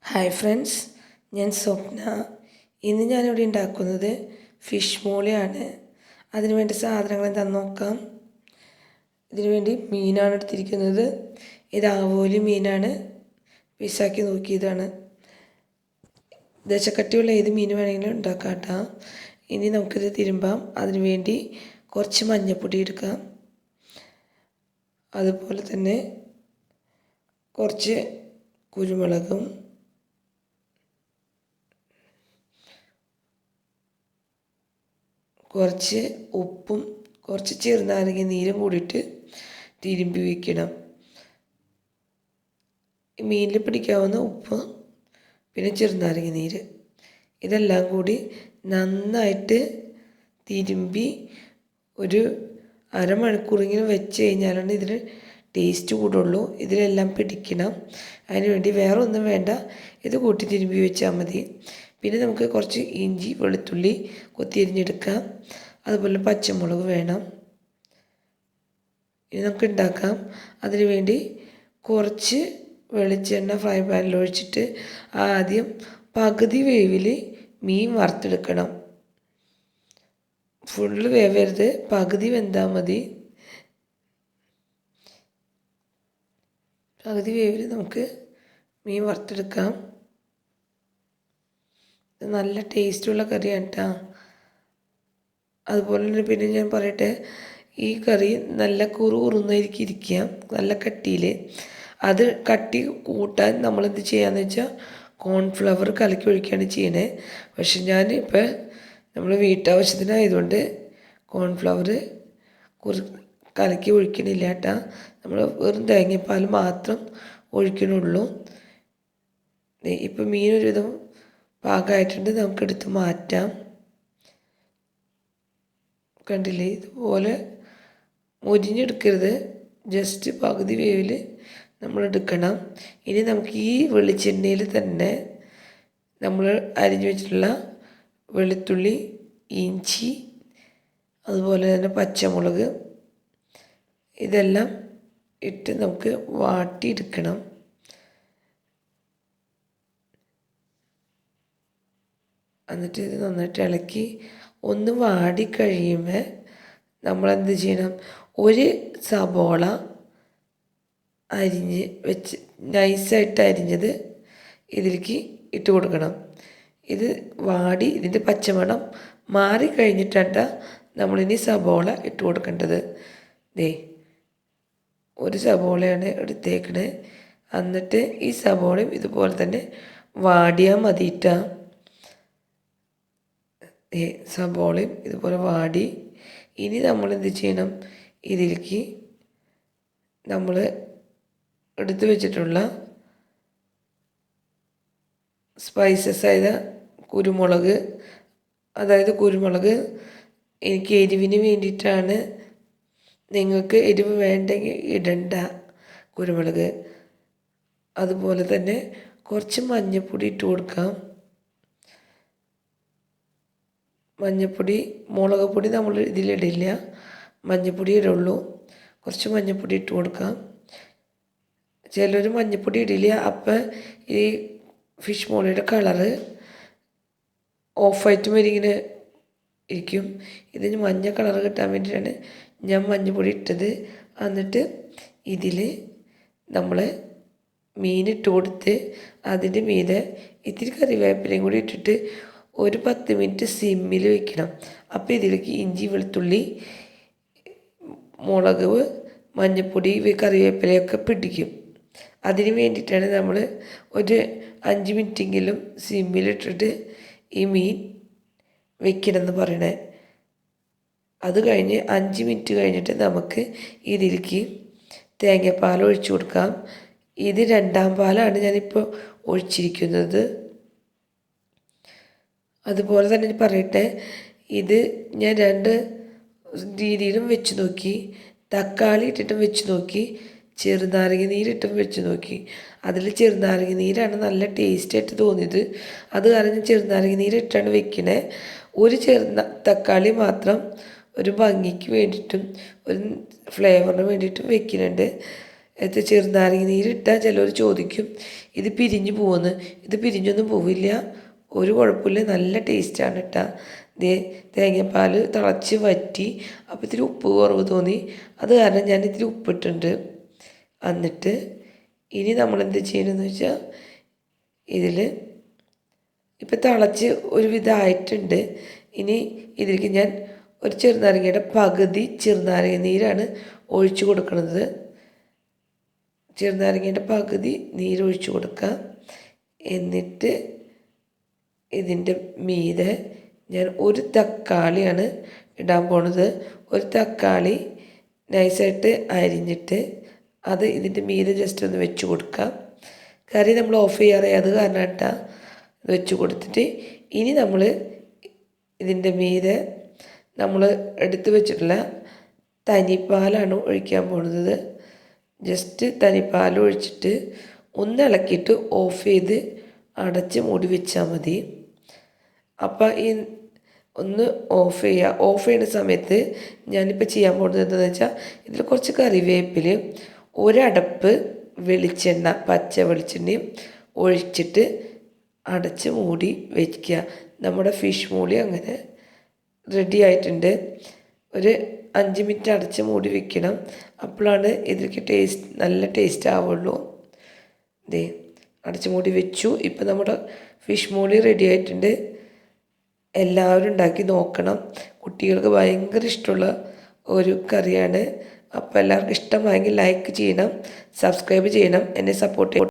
Hi friends, ഞാൻ സ്വപ്ന. ഇന്ന് ഞാനിവിടെ ഉണ്ടാക്കുന്നത് ഫിഷ് മോളിയാണ്. അതിനുവേണ്ടി സാധനങ്ങൾ എന്താണെന്ന് നോക്കാം. ഇതിനുവേണ്ടി മീനാണ് എടുത്തിരിക്കുന്നത്. ഇത് ആവോലി മീനാണ്, പീസാക്കി നോക്കിയതാണ്. ദശക്കട്ടിയുള്ള ഏത് മീൻ വേണമെങ്കിലും ഉണ്ടാക്കാം കേട്ടോ. ഇനി നമുക്കിത് തിരുമ്പാം. അതിനുവേണ്ടി കുറച്ച് മഞ്ഞൾപ്പൊടി എടുക്കാം. അതുപോലെ തന്നെ കുറച്ച് കുരുമുളകും കുറച്ച് ഉപ്പും കുറച്ച് ചെറുനാരങ്ങ നീരും കൂടിയിട്ട് തിരുമ്പി വയ്ക്കണം. മീനിൽ പിടിക്കാവുന്ന ഉപ്പ് പിന്നെ ചെറുനാരങ്ങ നീര് ഇതെല്ലാം കൂടി നന്നായിട്ട് തിരുമ്പി ഒരു അരമണിക്കൂറെങ്കിലും വെച്ച് കഴിഞ്ഞാലാണ് ഇതിന് ടേസ്റ്റ് കൂടുള്ളൂ. ഇതിലെല്ലാം പിടിക്കണം. അതിനുവേണ്ടി വേറെ ഒന്നും വേണ്ട, ഇത് കൂട്ടി തിരുമ്പി വെച്ചാൽ മതി. പിന്നെ നമുക്ക് കുറച്ച് ഇഞ്ചി വെളുത്തുള്ളി കൊത്തിയരിഞ്ഞെടുക്കാം. അതുപോലെ പച്ചമുളക് വേണം. ഇനി നമുക്ക് ഉണ്ടാക്കാം. അതിനു വേണ്ടി കുറച്ച് വെളിച്ചെണ്ണ ഫ്രൈ പാനിൽ ഒഴിച്ചിട്ട് ആദ്യം പകുതി വേവിൽ മീൻ വറുത്തെടുക്കണം. ഫുള്ള് വേവരുത്, പകുതി വെന്താൽ മതി. പകുതി വേവിൽ നമുക്ക് മീൻ വറുത്തെടുക്കാം. നല്ല ടേസ്റ്റുള്ള കറിയാണ് കേട്ടോ. അതുപോലെ തന്നെ പിന്നെ ഞാൻ പറയട്ടെ, ഈ കറി നല്ല കുറുകുറുന്നായിരിക്കും ഇരിക്കുക, നല്ല കട്ടിയിൽ. അത് കട്ടി കൂട്ടാൻ നമ്മളെന്ത് ചെയ്യാന്ന് വെച്ചാൽ കോൺഫ്ലവർ കലക്കി ഒഴിക്കുകയാണ് ചെയ്യണേ. പക്ഷെ ഞാനിപ്പോൾ നമ്മൾ വീട്ടാവശ്യത്തിനായതുകൊണ്ട് കോൺഫ്ലവർ കലക്കി ഒഴിക്കണില്ല കേട്ടോ. നമ്മൾ വെറും തേങ്ങാപ്പാൽ മാത്രം ഒഴിക്കണുള്ളൂ. ഇപ്പം മീനൊരുവിധം പാകമായിട്ടുണ്ട്, നമുക്കെടുത്ത് മാറ്റാം. കണ്ടില്ലേ, ഇതുപോലെ മൊരിഞ്ഞെടുക്കരുത്, ജസ്റ്റ് പകുതി വേവിൽ നമ്മൾ എടുക്കണം. ഇനി നമുക്ക് ഈ വെളിച്ചെണ്ണയിൽ തന്നെ നമ്മൾ അരിഞ്ഞു വെച്ചിട്ടുള്ള വെളുത്തുള്ളി, ഇഞ്ചി, അതുപോലെ തന്നെ പച്ചമുളക് ഇതെല്ലാം ഇട്ട് നമുക്ക് വാട്ടിയെടുക്കണം. എന്നിട്ട് ഇത് നന്നായിട്ട് ഇളക്കി ഒന്ന് വാടി കഴിയുമ്പോൾ നമ്മളെന്ത് ചെയ്യണം, ഒരു സബോള അരിഞ്ഞ് വെച്ച് നൈസായിട്ട് അരിഞ്ഞത് ഇതിലേക്ക് ഇട്ട് കൊടുക്കണം. ഇത് വാടി ഇതിൻ്റെ പച്ചമണം മാറിക്കഴിഞ്ഞിട്ടാണ് നമ്മളിനി സബോള ഇട്ട് കൊടുക്കേണ്ടത്. ഒരു സബോളയാണ് എടുത്തേക്കണേ. എന്നിട്ട് ഈ സബോളയും ഇതുപോലെ തന്നെ വാടിയാൽ മതിയിട്ടാ. സബോളയും ഇതുപോലെ വാടി. ഇനി നമ്മൾ എന്ത് ചെയ്യണം, ഇതിലേക്ക് നമ്മൾ എടുത്തു വെച്ചിട്ടുള്ള സ്പൈസസ് അതായത് കുരുമുളക് എനിക്ക് എരിവിന് വേണ്ടിയിട്ടാണ്. നിങ്ങൾക്ക് എരിവ് വേണ്ടെങ്കിൽ ഇടണ്ട കുരുമുളക്. അതുപോലെ തന്നെ കുറച്ച് മഞ്ഞൾപ്പൊടി ഇട്ട് കൊടുക്കാം. മഞ്ഞൾപ്പൊടി, മുളക് പൊടി നമ്മൾ ഇതിലിടില്ല, മഞ്ഞൾപ്പൊടി ഇടുള്ളൂ. കുറച്ച് മഞ്ഞൾപ്പൊടി ഇട്ട് കൊടുക്കാം. ചിലർ മഞ്ഞൾപ്പൊടി ഇടില്ല, അപ്പം ഈ ഫിഷ് മോളിയുടെ കളറ് ഓഫായിട്ട് വരിങ്ങനെ ഇരിക്കും. ഇതിന് മഞ്ഞ കളർ കിട്ടാൻ വേണ്ടിയിട്ടാണ് ഞാൻ മഞ്ഞൾപ്പൊടി ഇട്ടത്. എന്നിട്ട് ഇതിൽ നമ്മൾ മീനിട്ട് കൊടുത്ത് അതിൻ്റെ മീതെ ഇത്തിരി കറിവേപ്പിലയും കൂടി ഇട്ടിട്ട് ഒരു 10 മിനിറ്റ് സിമ്മിൽ വെക്കണം. അപ്പോൾ ഇതിലേക്ക് ഇഞ്ചി, വെളുത്തുള്ളി, മുളക്, മഞ്ഞൾപ്പൊടി, കറിവേപ്പിലയൊക്കെ പിടിക്കും. അതിന് വേണ്ടിയിട്ടാണ് നമ്മൾ ഒരു 5 മിനിറ്റെങ്കിലും സിമ്മിലിട്ടിട്ട് ഈ മീൻ വെക്കണമെന്ന് പറയണേ. അത് കഴിഞ്ഞ് 5 മിനിറ്റ് കഴിഞ്ഞിട്ട് നമുക്ക് ഇതിലേക്ക് തേങ്ങാപ്പാൽ ഒഴിച്ചു കൊടുക്കാം. ഇത് 2ാം പാലാണ് ഞാനിപ്പോൾ ഒഴിച്ചിരിക്കുന്നത്. അതുപോലെ തന്നെ പറയട്ടെ, ഇത് ഞാൻ 2 രീതിയിലും വെച്ച് നോക്കി. തക്കാളി ഇട്ടിട്ടും വെച്ച് നോക്കി, ചെറുനാരങ്ങ നീരിട്ടും വെച്ച് നോക്കി. അതിൽ ചെറുനാരങ്ങ നീരാണ് നല്ല ടേസ്റ്റായിട്ട് തോന്നിയത്. അത് കാരണം ഞാൻ ചെറുനാരങ്ങ നീരിട്ടാണ് വെക്കണേ. ഒരു തക്കാളി മാത്രം ഒരു ഭംഗിക്ക് വേണ്ടിയിട്ടും ഒരു ഫ്ലേവറിന് വേണ്ടിയിട്ടും വെക്കുന്നുണ്ട്. ചെറുനാരങ്ങ നീരിട്ടാൽ ചിലർ ചോദിക്കും ഇത് പിരിഞ്ഞു പോകുമെന്ന്. ഇത് പിരിഞ്ഞൊന്നും പോവില്ല, ഒരു കുഴപ്പമില്ല, നല്ല ടേസ്റ്റാണ് കേട്ടോ. തേങ്ങാപ്പാൽ തിളച്ച് വറ്റി, അപ്പോൾ ഇത്തിരി ഉപ്പ് കുറവ് തോന്നി, അത് കാരണം ഞാൻ ഇത്തിരി ഉപ്പിട്ടുണ്ട്. എന്നിട്ട് ഇനി നമ്മളെന്ത് ചെയ്യണമെന്ന് വെച്ചാൽ ഇതിൽ ഇപ്പം തിളച്ച് ഒരുവിധമായിട്ടുണ്ട്. ഇനി ഇതിലേക്ക് ഞാൻ ഒരു ചെറുനാരങ്ങയുടെ പകുതി ചെറുനാരങ്ങ നീരാണ് ഒഴിച്ചു കൊടുക്കുന്നത്. ചെറുനാരങ്ങയുടെ പകുതി നീരൊഴിച്ച് കൊടുക്കുക. എന്നിട്ട് ഇതിൻ്റെ മീതെ ഞാൻ ഒരു തക്കാളിയാണ് ഇടാൻ പോണത്. ഒരു തക്കാളി നൈസായിട്ട് അരിഞ്ഞിട്ട് അത് ഇതിൻ്റെ മീതെ ജസ്റ്റ് ഒന്ന് വെച്ച് കൊടുക്കാം. കറി നമ്മൾ ഓഫ് ചെയ്യാറേ, അത് കാരണം കേട്ടോ വെച്ച് കൊടുത്തിട്ട് ഇനി നമ്മൾ ഇതിൻ്റെ മീതെ നമ്മൾ എടുത്ത് വെച്ചിട്ടുള്ള തനിപ്പാലാണ് ഒഴിക്കാൻ പോകുന്നത്. ജസ്റ്റ് തനിപ്പാൽ ഒഴിച്ചിട്ട് ഒന്ന് ഇളക്കിയിട്ട് ഓഫ് ചെയ്ത് അടച്ച് മൂടി വെച്ചാൽ മതി. അപ്പോൾ ഈ ഒന്ന് ഓഫ് ചെയ്യുക. ഓഫ് ചെയ്യുന്ന സമയത്ത് ഞാനിപ്പോൾ ചെയ്യാൻ പോകുന്നത് എന്താണെന്ന് വെച്ചാൽ ഇതിൽ കുറച്ച് കറിവേപ്പില, ഒരടപ്പ് വെളിച്ചെണ്ണ, പച്ച വെളിച്ചെണ്ണയും ഒഴിച്ചിട്ട് അടച്ച് മൂടി വയ്ക്കുക. നമ്മുടെ ഫിഷ് മോളി അങ്ങനെ റെഡി ആയിട്ടുണ്ട്. ഒരു 5 മിനിറ്റ് അടച്ച് മൂടി വെക്കണം, അപ്പോഴാണ് ഇതിലേക്ക് നല്ല ടേസ്റ്റ് ആവുള്ളൂ. അടച്ച് മൂടി വെച്ചു. ഇപ്പം നമ്മുടെ ഫിഷ് മോളി റെഡി ആയിട്ടുണ്ട്. എല്ലാവരും ഉണ്ടാക്കി നോക്കണം. കുട്ടികൾക്ക് ഭയങ്കര ഇഷ്ടമുള്ള ഒരു കറിയാണ്. അപ്പോൾ എല്ലാവർക്കും ഇഷ്ടമായെങ്കിൽ ലൈക്ക് ചെയ്യണം, സബ്സ്ക്രൈബ് ചെയ്യണം, എന്നെ സപ്പോർട്ട് ചെയ്യണം.